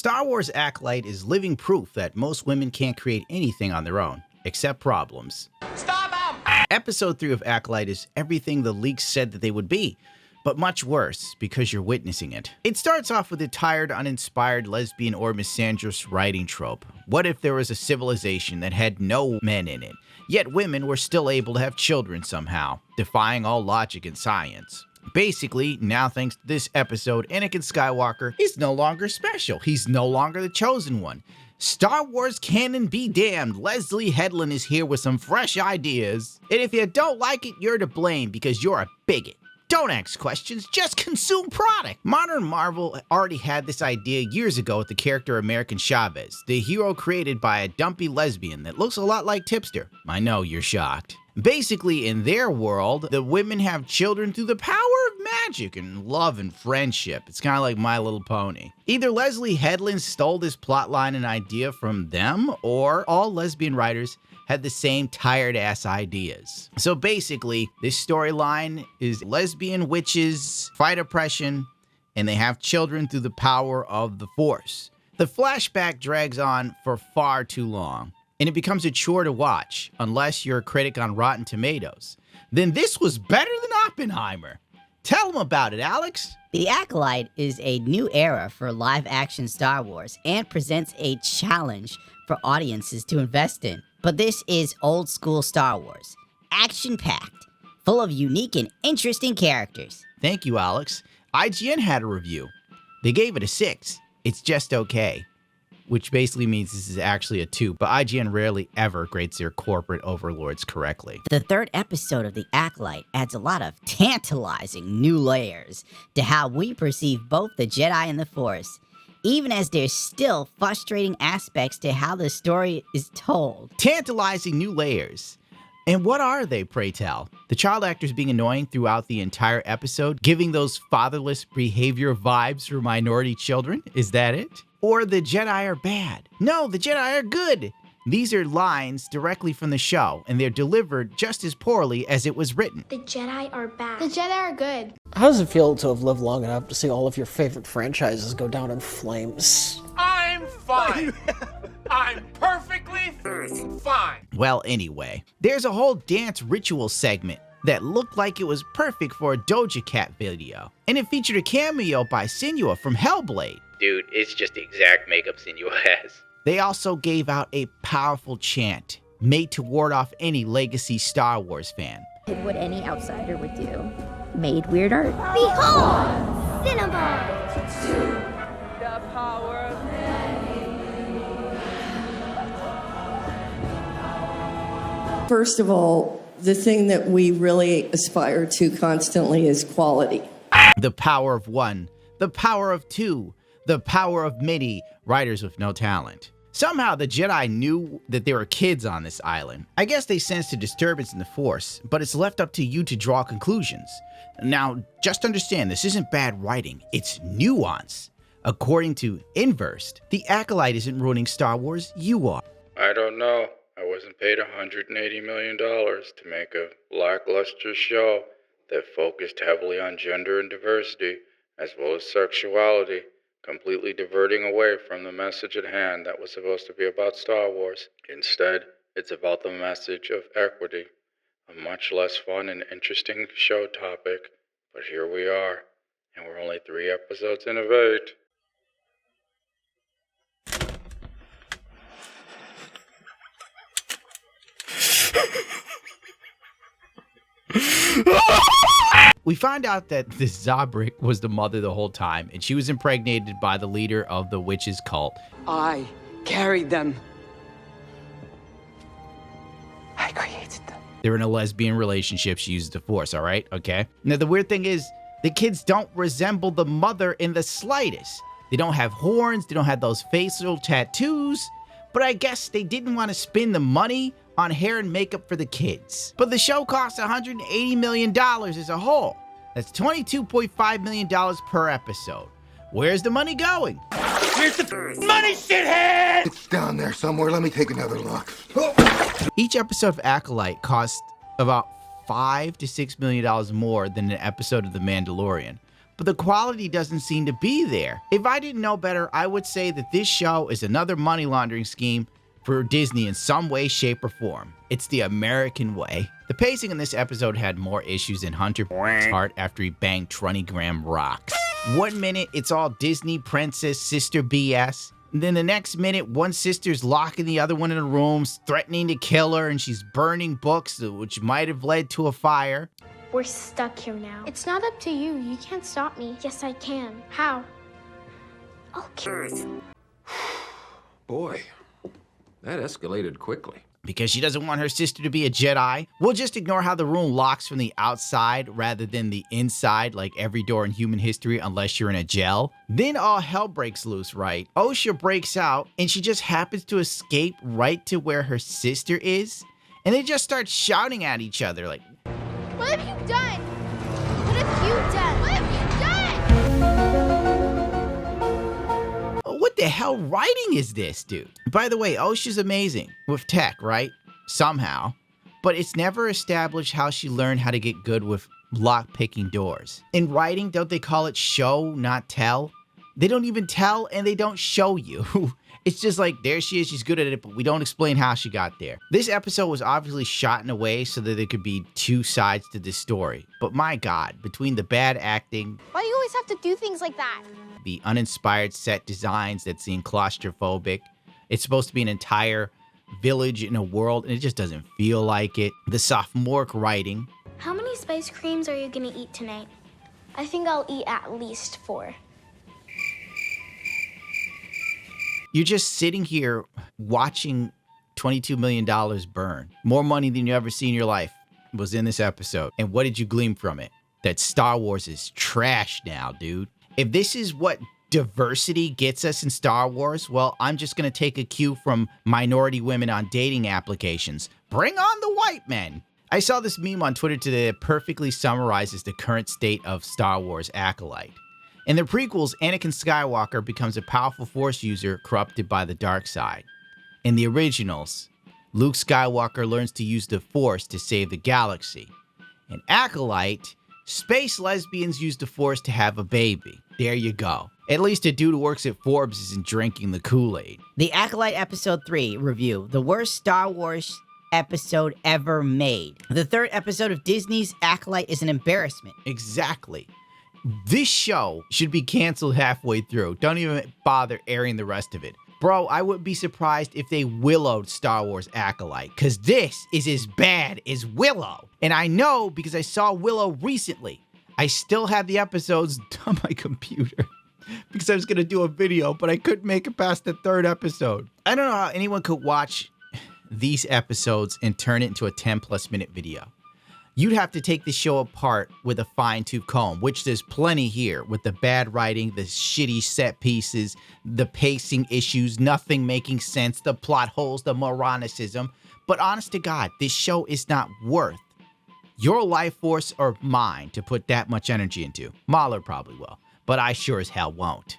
Star Wars Acolyte is living proof that most women can't create anything on their own, except problems. Stop him! Episode 3 of Acolyte is everything the leaks said that they would be, but much worse because you're witnessing it. It starts off with a tired, uninspired lesbian or misandrous writing trope. What if there was a civilization that had no men in it, yet women were still able to have children somehow, defying all logic and science? Basically, now thanks to this episode, Anakin Skywalker is no longer special. He's no longer the chosen one. Star Wars canon be damned, Leslie Headland is here with some fresh ideas. And if you don't like it, you're to blame because you're a bigot. Don't ask questions, just consume product. Modern Marvel already had this idea years ago with the character American Chavez, the hero created by a dumpy lesbian that looks a lot like Tipster. I know you're shocked. Basically, in their world, the women have children through the power of magic and love and friendship. It's kind of like My Little Pony. Either Leslie Headland stole this plotline and idea from them, or all lesbian writers had the same tired-ass ideas. So basically, this storyline is lesbian witches fight oppression, and they have children through the power of the Force. The flashback drags on for far too long, and it becomes a chore to watch, unless you're a critic on Rotten Tomatoes. Then this was better than Oppenheimer. Tell them about it, Alex. The Acolyte is a new era for live-action Star Wars and presents a challenge for audiences to invest in. But this is old-school Star Wars, action-packed, full of unique and interesting characters. Thank you, Alex. IGN had a review. They gave it a 6. It's just okay. Which basically means this is actually a 2, but IGN rarely ever grades their corporate overlords correctly. The third episode of The Acolyte adds a lot of tantalizing new layers to how we perceive both the Jedi and the Force, even as there's still frustrating aspects to how the story is told. Tantalizing new layers. And what are they, pray tell? The child actors being annoying throughout the entire episode, giving those fatherless behavior vibes for minority children? Is that it? Or the Jedi are bad? No, the Jedi are good. These are lines directly from the show, and they're delivered just as poorly as it was written. The Jedi are bad. The Jedi are good. How does it feel to have lived long enough to see all of your favorite franchises go down in flames? I'm fine. I'm perfectly fine. Well, anyway, there's a whole dance ritual segment that looked like it was perfect for a Doja Cat video. And it featured a cameo by Senua from Hellblade. Dude, it's just the exact makeup Senua has. They also gave out a powerful chant made to ward off any legacy Star Wars fan. Did what any outsider would do. Made weird art. Behold! Cinema! The power of First of all, the thing that we really aspire to constantly is quality. The power of one, the power of two, the power of many writers with no talent. Somehow the Jedi knew that there were kids on this island. I guess they sensed a disturbance in the Force, but it's left up to you to draw conclusions. Now, just understand, this isn't bad writing, it's nuance. According to Inversed, the Acolyte isn't ruining Star Wars, you are. I don't know. I wasn't paid $180 million to make a lackluster show that focused heavily on gender and diversity, as well as sexuality, completely diverting away from the message at hand that was supposed to be about Star Wars. Instead, it's about the message of equity, a much less fun and interesting show topic, but here we are, and we're only 3 episodes in of 8. We find out that the Zabrik was the mother the whole time, and she was impregnated by the leader of the witches cult. I carried them. I created them. They're in a lesbian relationship. She uses the Force, all right? Okay. Now, the weird thing is, the kids don't resemble the mother in the slightest. They don't have horns. They don't have those facial tattoos. But I guess they didn't want to spend the money on hair and makeup for the kids. But the show costs $180 million as a whole. That's $22.5 million per episode. Where's the money going? Here's the money, shithead! It's down there somewhere. Let me take another look. Each episode of Acolyte costs about $5 to $6 million more than an episode of The Mandalorian. but the quality doesn't seem to be there. If I didn't know better, I would say that this show is another money laundering scheme for Disney in some way, shape, or form. It's the American way. The pacing in this episode had more issues than Hunter's heart after he banged 20-gram rocks. 1 minute, it's all Disney princess sister BS. Then the next minute, one sister's locking the other one in a room, threatening to kill her, and she's burning books, which might have led to a fire. We're stuck here now. It's not up to you. You can't stop me. Yes, I can. How? Okay. Boy, that escalated quickly. Because she doesn't want her sister to be a Jedi, we'll just ignore how the room locks from the outside rather than the inside like every door in human history unless you're in a gel. Then all hell breaks loose, right? Osha breaks out and she just happens to escape right to where her sister is. And they just start shouting at each other like, What have you done? What have you done? What have you done? what the hell writing is this, dude? By the way, Osha's amazing with tech, right? Somehow. But it's never established how she learned how to get good with lock-picking doors. In writing, don't they call it show, not tell? They don't even tell and they don't show you. It's just like, there she is, she's good at it, but we don't explain how she got there. This episode was obviously shot in a way so that there could be two sides to this story. But my God, between the bad acting, Why do you always have to do things like that? the uninspired set designs that seem claustrophobic, it's supposed to be an entire village in a world, and it just doesn't feel like it. The sophomoric writing. How many spice creams are you gonna eat tonight? I think I'll eat at least 4. You're just sitting here watching $22 million burn. More money than you ever see in your life was in this episode. And what did you glean from it? That Star Wars is trash now, dude. If this is what diversity gets us in Star Wars, well, I'm just going to take a cue from minority women on dating applications. Bring on the white men. I saw this meme on Twitter today that perfectly summarizes the current state of Star Wars Acolyte. In the prequels, Anakin Skywalker becomes a powerful Force user corrupted by the dark side. In the originals, Luke Skywalker learns to use the Force to save the galaxy. In Acolyte, space lesbians use the Force to have a baby. There you go. At least a dude who works at Forbes isn't drinking the Kool-Aid. The Acolyte Episode 3 review, the worst Star Wars episode ever made. The third episode of Disney's Acolyte is an embarrassment. Exactly. This show should be canceled halfway through. Don't even bother airing the rest of it. Bro, I wouldn't be surprised if they willowed Star Wars Acolyte, because this is as bad as Willow. And I know because I saw Willow recently. I still have the episodes on my computer because I was going to do a video, but I couldn't make it past the third episode. I don't know how anyone could watch these episodes and turn it into a 10+ minute video. You'd have to take the show apart with a fine-tooth comb, which there's plenty here, with the bad writing, the shitty set pieces, the pacing issues, nothing making sense, the plot holes, the moronicism. But honest to God, this show is not worth your life force or mine to put that much energy into. Mahler probably will, but I sure as hell won't.